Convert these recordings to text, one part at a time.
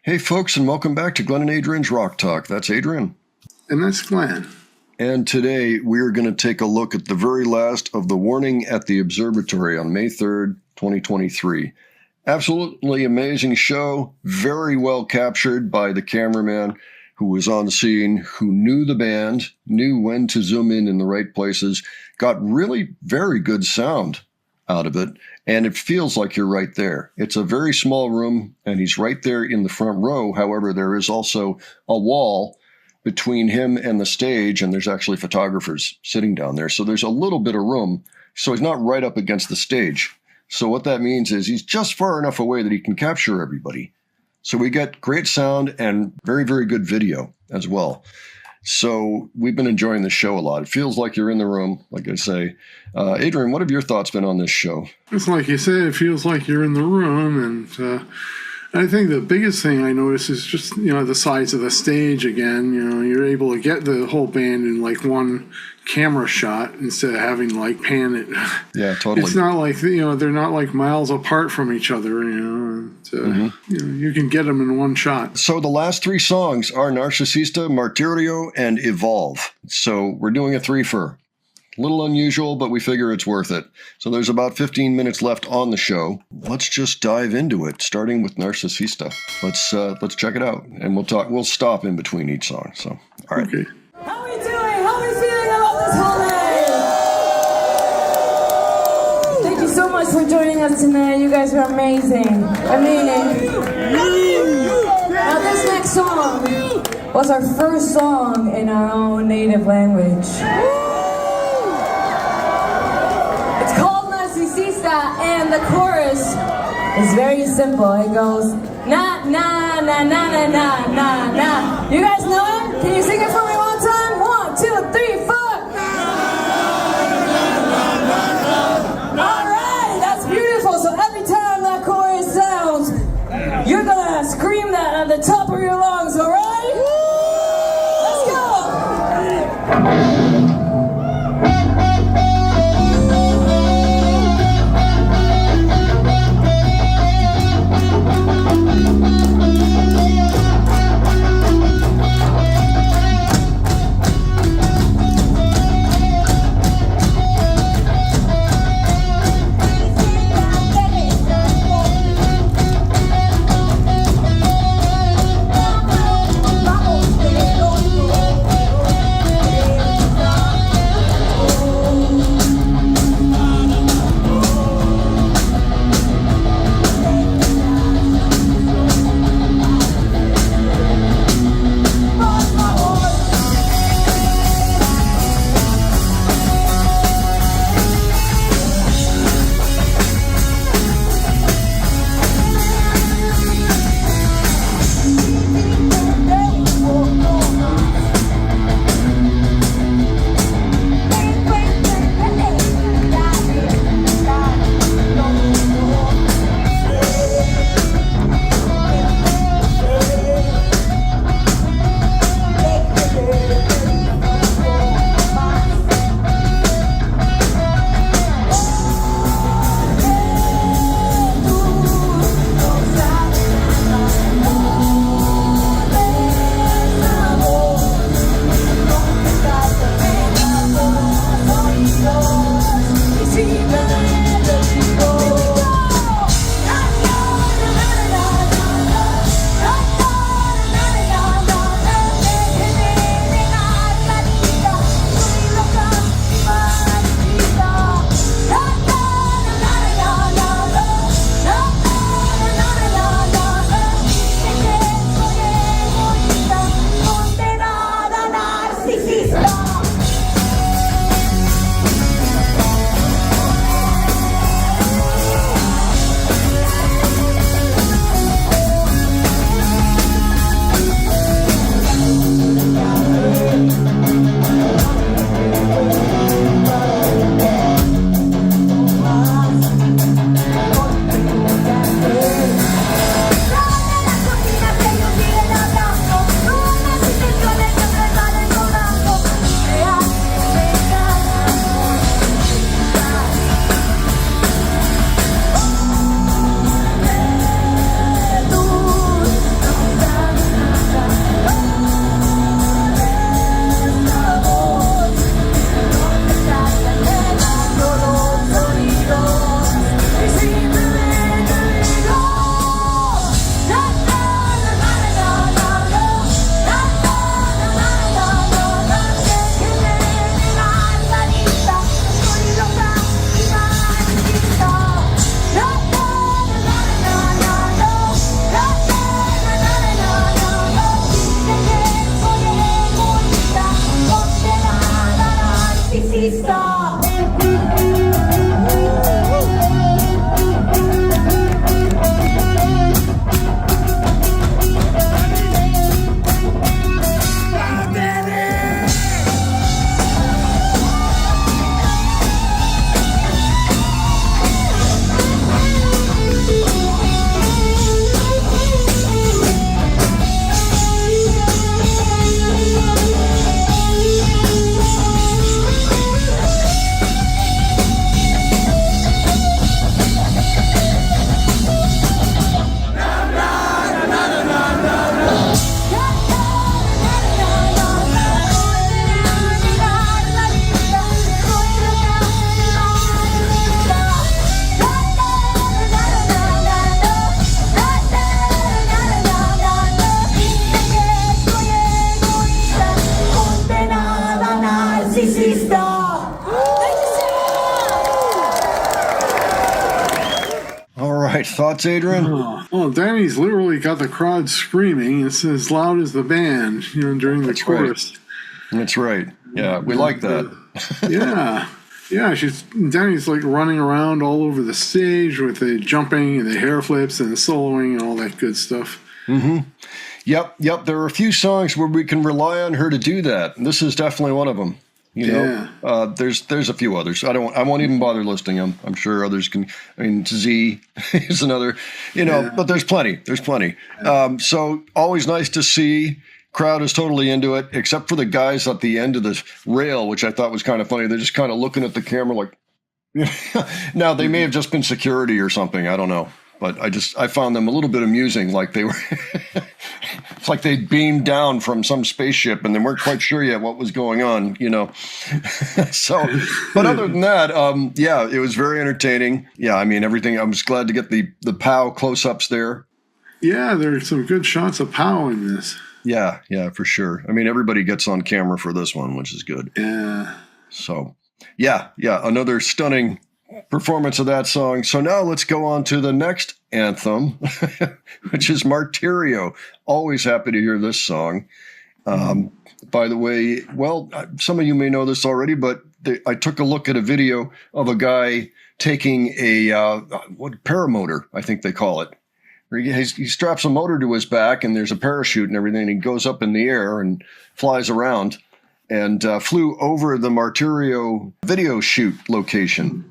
Hey, folks, and welcome back to Glenn and Adrian's Rock Talk. That's Adrian. And that's Glenn. And today we're going to take a look at the very last of The Warning at the Observatory on May 3rd, 2023. Absolutely amazing show, very well captured by the cameraman who was on scene, who knew the band, knew when to zoom in the right places, got really very good sound out of it, and it feels like you're right there. It's a very small room, and he's right there in the front row. However, there is also a wall between him and the stage, and there's actually photographers sitting down there. So there's a little bit of room, so he's not right up against the stage. So what that means is he's just far enough away that he can capture everybody. So we get great sound and very, very good video as well. So we've been enjoying the show a lot. It feels like you're in the room, like I say. Adrian, what have your thoughts been on this show? It's like you said, it feels like you're in the room. And I think the biggest thing I noticed is just, the size of the stage again. You're able to get the whole band in like one camera shot instead of having to like pan it. Yeah, totally. It's not like, they're not like miles apart from each other, you can get them in one shot. So the last three songs are Narcisista, Martirio, and Evolve. So we're doing a three-fer. A little unusual, but we figure it's worth it. So there's about 15 minutes left on the show. Let's just dive into it, starting with Narcisista. Let's check it out, and we'll stop in between each song. So, all right. Okay. How are we doing? How are we feeling about this holiday? Thank you so much for joining us tonight. You guys are amazing. I mean it. Now this next song was our first song in our own native language. It's called Narcisista, and the chorus is very simple. It goes, na, na, na, na, na, na, na, na. You guys know it? Can you sing it for me one time? 1, 2, 3, 4. Alright, that's beautiful. So every time that chorus sounds, you're gonna scream that at the top of your lungs, alright? Let's go! right. Thoughts, Adrian? Well, Danny's literally got the crowd screaming. It's as loud as the band, during the chorus. That's right. Yeah, we like that. Yeah. Yeah, Danny's like running around all over the stage with the jumping and the hair flips and the soloing and all that good stuff. Mm-hmm. Yep. There are a few songs where we can rely on her to do that. And this is definitely one of them. There's a few others. I won't even bother listing them. I'm sure others can. I mean, Z is another. But there's plenty. So always nice to see. Crowd is totally into it, except for the guys at the end of the rail, which I thought was kind of funny. They're just kind of looking at the camera like. Now they may have just been security or something. I don't know. But I found them a little bit amusing, like they were, it's like they beamed down from some spaceship and they weren't quite sure yet what was going on, So, but other than that, it was very entertaining. Yeah, I mean, everything, I was glad to get the POW close-ups there. Yeah, there's some good shots of POW in this. Yeah, for sure. I mean, everybody gets on camera for this one, which is good. Yeah. So, yeah, another stunning performance of that song. So now let's go on to the next anthem, which is Martyrio. Always happy to hear this song. By the way, well, some of you may know this already, but I took a look at a video of a guy taking a paramotor, I think they call it. He straps a motor to his back and there's a parachute and everything. And he goes up in the air and flies around and flew over the Martyrio video shoot location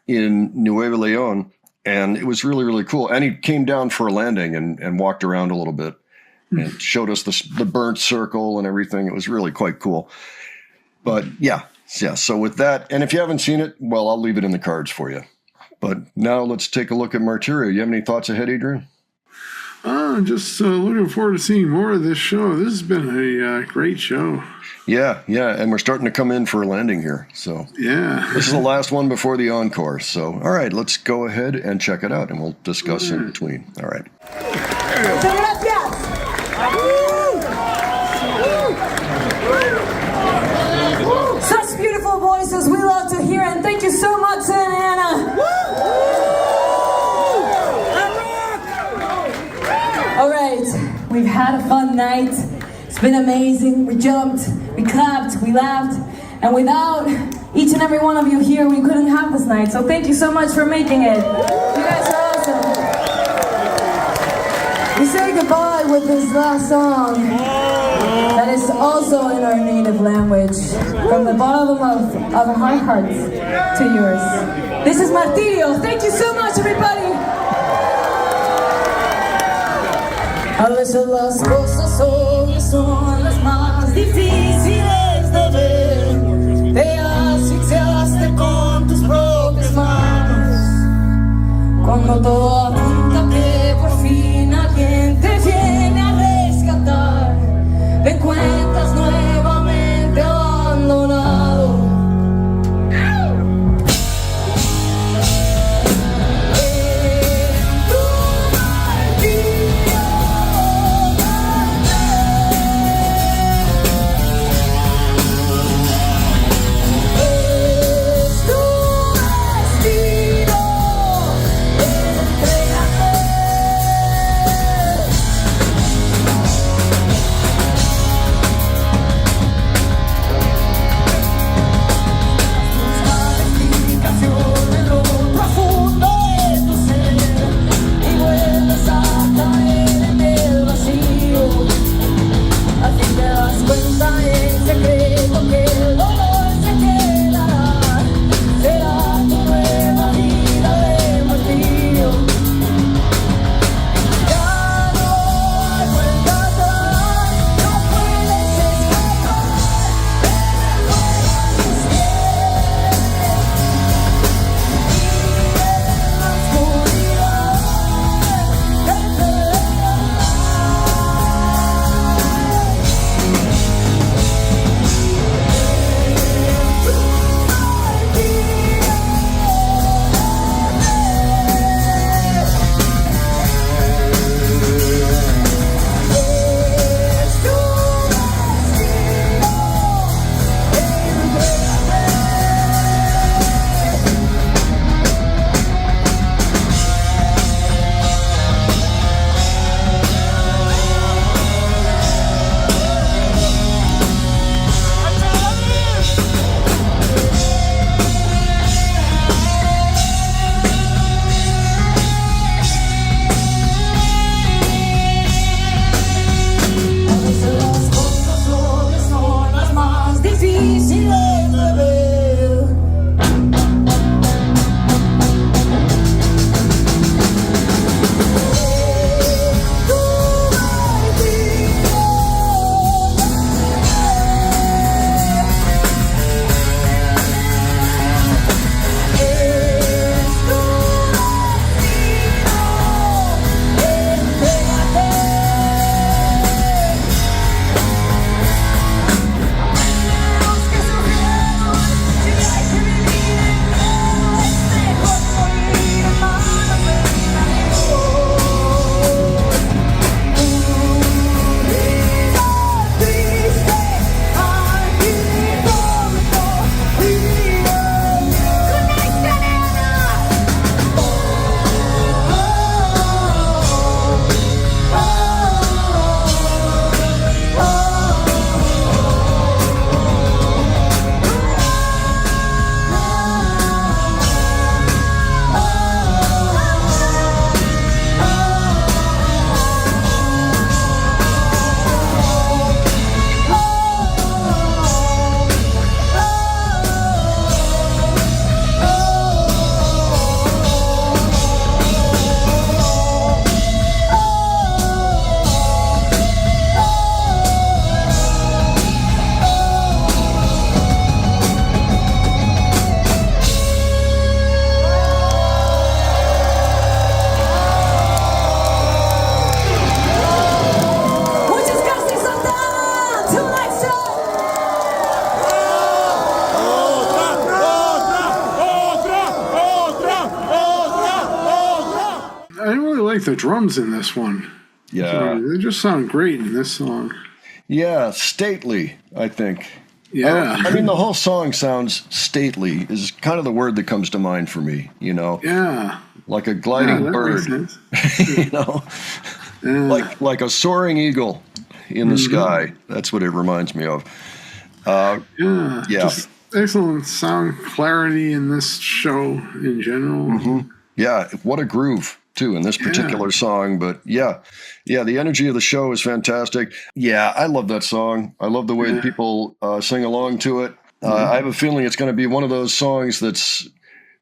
in Nuevo Leon, and it was really, really cool. And he came down for a landing and walked around a little bit and showed us the burnt circle and everything. It was really quite cool. But yeah. So with that, and if you haven't seen it, well, I'll leave it in the cards for you. But now let's take a look at Martyrio. You have any thoughts ahead, Adrian? Just looking forward to seeing more of this show. This has been a great show. Yeah, and we're starting to come in for a landing here. So yeah, this is the last one before the encore. So all right, let's go ahead and check it out, and we'll discuss in between. All right. Such beautiful voices we love to hear, and thank you so much, Anna. All right, we've had a fun night. It's been amazing. We jumped, we clapped, we laughed, and without each and every one of you here, we couldn't have this night. So thank you so much for making it. You guys are awesome. We say goodbye with this last song that is also in our native language, from the bottom of our hearts to yours. This is Martyrio. Thank you so much, everybody. A veces las cosas hoy son las más difíciles de ver. Te asfixiaste con tus propias manos. Cuando todo apunta que por fin alguien te viene a rescatar, te encuentras nuevamente abandonado. Entrega like the drums in this one. Yeah. They just sound great in this song. Yeah, stately, I think. Yeah. I mean, the whole song sounds stately is kind of the word that comes to mind for me, you know, Yeah. like a gliding that bird, makes sense. you know, like a soaring eagle in the sky. That's what it reminds me of. Yeah. Yeah. Just excellent sound clarity in this show in general. Yeah, what a groove too in this particular song. But yeah, the energy of the show is fantastic. Yeah, I love that song. I love the way that people sing along to it. I have a feeling it's going to be one of those songs that's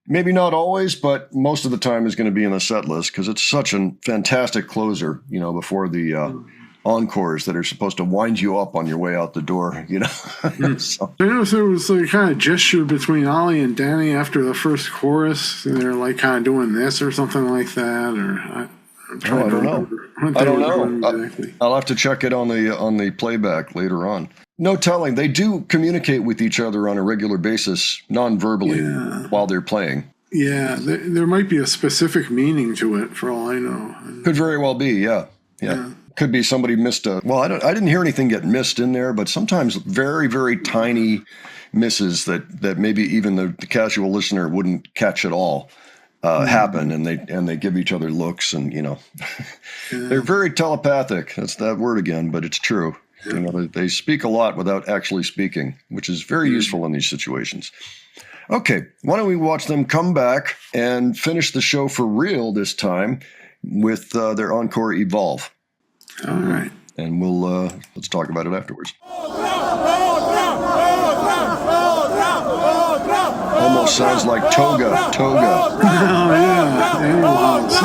maybe not always, but most of the time is going to be in the set list because it's such a fantastic closer, you know, before the encores that are supposed to wind you up on your way out the door, you know. So, I noticed there was a kind of gesture between Ollie and Danny after the first chorus. They're like kind of doing this or something like that. Or I'm trying I to don't know. remember what I they don't were know. doing exactly. I'll have to check it on the playback later on. No telling. They do communicate with each other on a regular basis, non-verbally, while they're playing. Yeah, there might be a specific meaning to it for all I know. Could very well be, yeah. Could be somebody missed I didn't hear anything get missed in there, but sometimes very, very tiny misses that maybe even the casual listener wouldn't catch at all happen, and they give each other looks, and you know, they're very telepathic. That's that word again, but it's true. You know, they speak a lot without actually speaking, which is very useful in these situations. Okay, why don't we watch them come back and finish the show for real this time with their encore Evolve. All right. And let's talk about it afterwards. Almost sounds like Toga. Oh, yeah. Animals.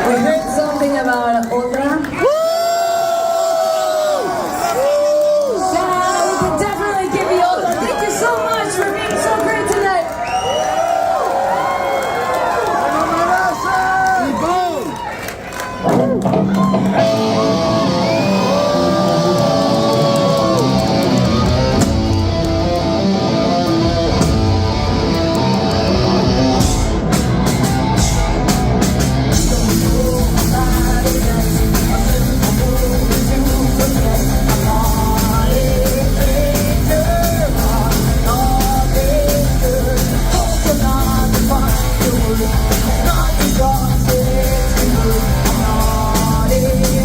We heard something about Otra. Yeah, we can definitely give you Otra. Thank you so much for being so great tonight. Not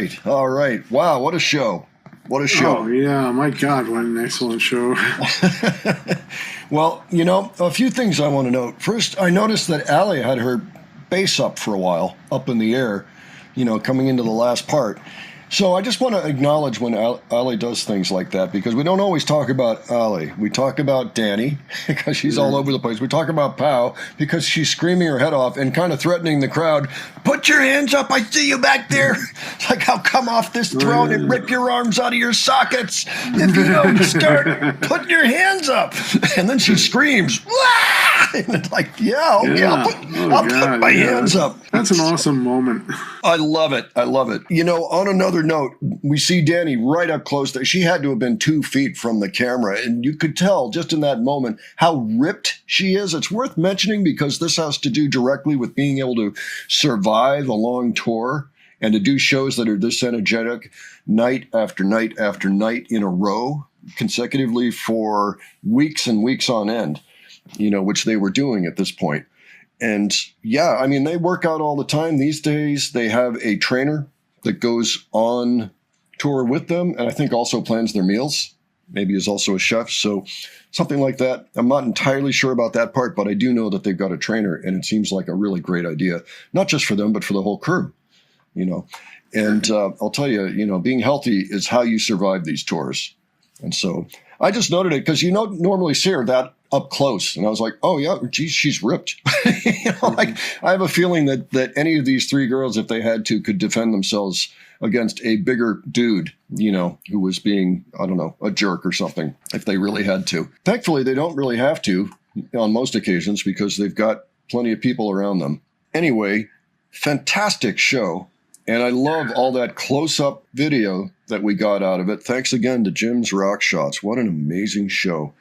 right. All right. Wow, what a show. What a Oh, show. yeah. My God, what an excellent show. Well, a few things I want to note. First, I noticed that Allie had her bass up for a while, up in the air, coming into the last part. So I just want to acknowledge when Allie does things like that, because we don't always talk about Allie. We talk about Danny because she's all over the place. We talk about Pow because she's screaming her head off and kind of threatening the crowd. Put your hands up. I see you back there. It's like, I'll come off this throne and rip your arms out of your sockets if you don't start putting your hands up. And then she screams, Wah! And it's like, I'll put my hands up. That's an awesome moment. I love it. I love it. On another note, we see Danny right up close there. She had to have been 2 feet from the camera, and you could tell just in that moment how ripped she is. It's worth mentioning because this has to do directly with being able to survive a long tour and to do shows that are this energetic night after night after night in a row consecutively for weeks and weeks on end, which they were doing at this point. And yeah, I mean, they work out all the time. These days, they have a trainer that goes on tour with them, and I think also plans their meals, maybe is also a chef. So something like that. I'm not entirely sure about that part, but I do know that they've got a trainer, and it seems like a really great idea, not just for them, but for the whole crew, And I'll tell you, being healthy is how you survive these tours. And so I just noted it because you don't normally see her that up close. And I was like, oh, yeah, geez, she's ripped. I have a feeling that any of these 3 girls, if they had to, could defend themselves against a bigger dude, who was being, I don't know, a jerk or something, if they really had to. Thankfully, they don't really have to on most occasions because they've got plenty of people around them. Anyway, fantastic show. And I love all that close-up video that we got out of it. Thanks again to Jim's Rock Shots. What an amazing show.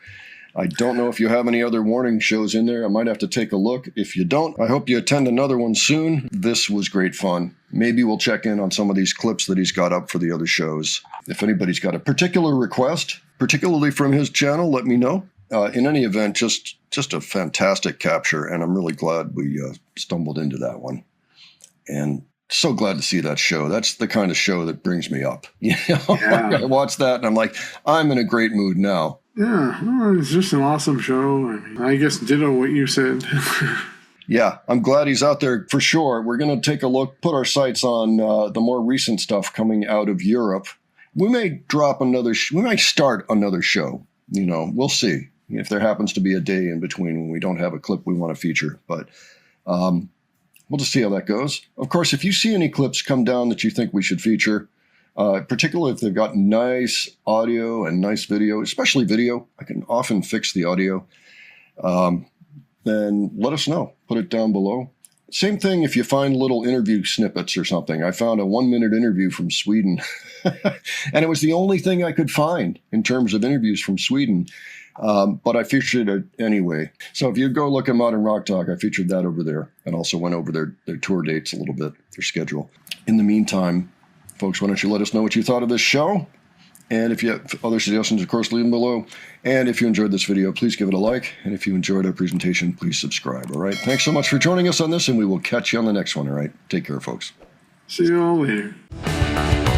I don't know if you have any other warning shows in there. I might have to take a look. If you don't, I hope you attend another one soon. This was great fun. Maybe we'll check in on some of these clips that he's got up for the other shows. If anybody's got a particular request, particularly from his channel, let me know. In any event, just a fantastic capture, and I'm really glad we stumbled into that one. And so glad to see that show. That's the kind of show that brings me up. I watch that and I'm like, I'm in a great mood now. Yeah, well, it's just an awesome show. I guess ditto what you said. Yeah, I'm glad he's out there for sure. We're going to take a look, put our sights on the more recent stuff coming out of Europe. We may drop another, we might start another show. We'll see if there happens to be a day in between when we don't have a clip we want to feature. But we'll just see how that goes. Of course, if you see any clips come down that you think we should feature, particularly if they've got nice audio and nice video, especially video, I can often fix the audio, then let us know. Put it down below. Same thing if you find little interview snippets or something. I found a 1-minute interview from Sweden, and it was the only thing I could find in terms of interviews from Sweden. But I featured it anyway. So if you go look at Modern Rock Talk, I featured that over there and also went over their tour dates a little bit, their schedule. In the meantime, folks, why don't you let us know what you thought of this show? And if you have other suggestions, of course, leave them below. And if you enjoyed this video, please give it a like. And if you enjoyed our presentation, please subscribe. All right. Thanks so much for joining us on this, and we will catch you on the next one. All right. Take care, folks. See you all later.